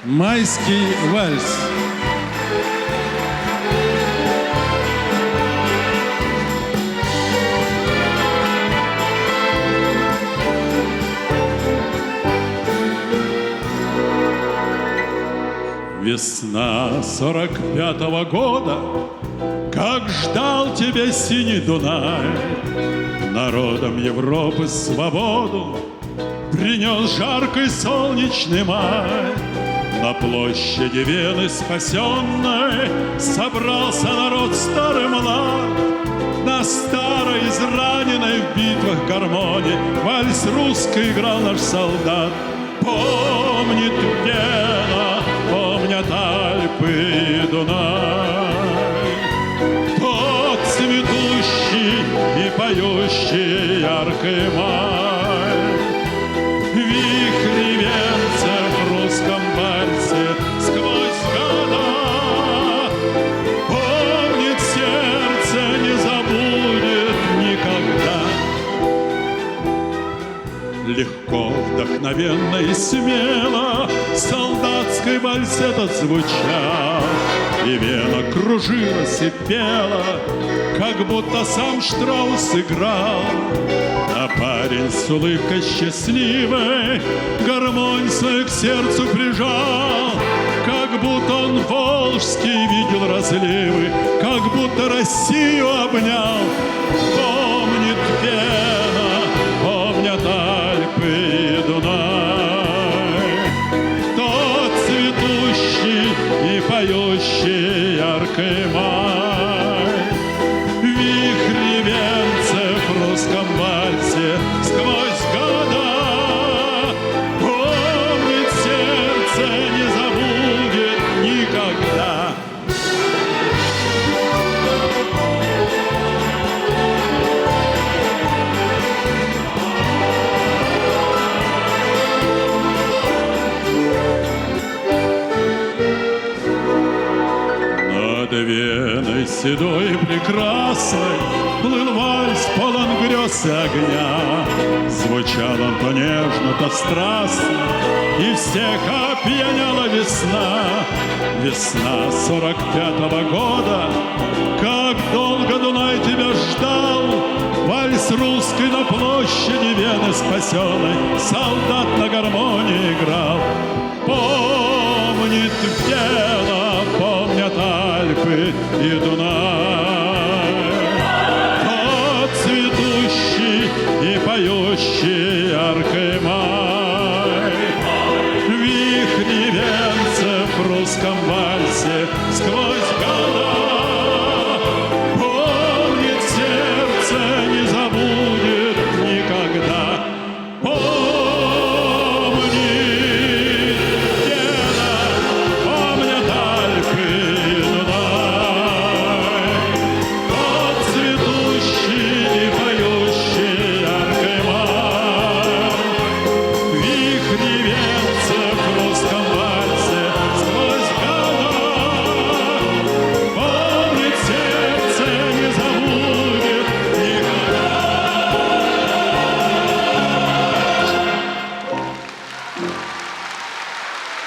Майский вальс. Весна 45-го года, как ждал тебя синий Дунай, народом Европы свободу принес жаркий солнечный май. На площади Вены спасенной собрался народ старый и млад. На старой израненной в битвах гармонии вальс русский играл наш солдат. Помнит Вена, помнят Альпы и Дунай, тот цветущий и поющий яркий май. Вихри венцев в русском вальсе сквозь года помнит сердце, не забудет никогда. Легко, вдохновенно и смело солдатский вальс этот звучал, и Вена кружилась и пела, как будто сам Штраус играл. А парень с улыбкой счастливой гармонь свою к сердцу прижал, как будто он волжский видел разливы, как будто Россию обнял. Помнит Вена, помнят Альпы и Дунай, тот цветущий и поющий яркий май. Вихри венцев в русском вальсе сквозь года помнит сердце, не забудет никогда. Над Веной седой и прекрасной плыл вальс, полон грез и огня. Звучал он то нежно, то страстно, и всех опьяняла весна. Весна 45-го года, как долго Дунай тебя ждал. Вальс русский на площади Вены спасенной солдат на гармонии играл. Помнит Вена, помнят Альпы и Дунай,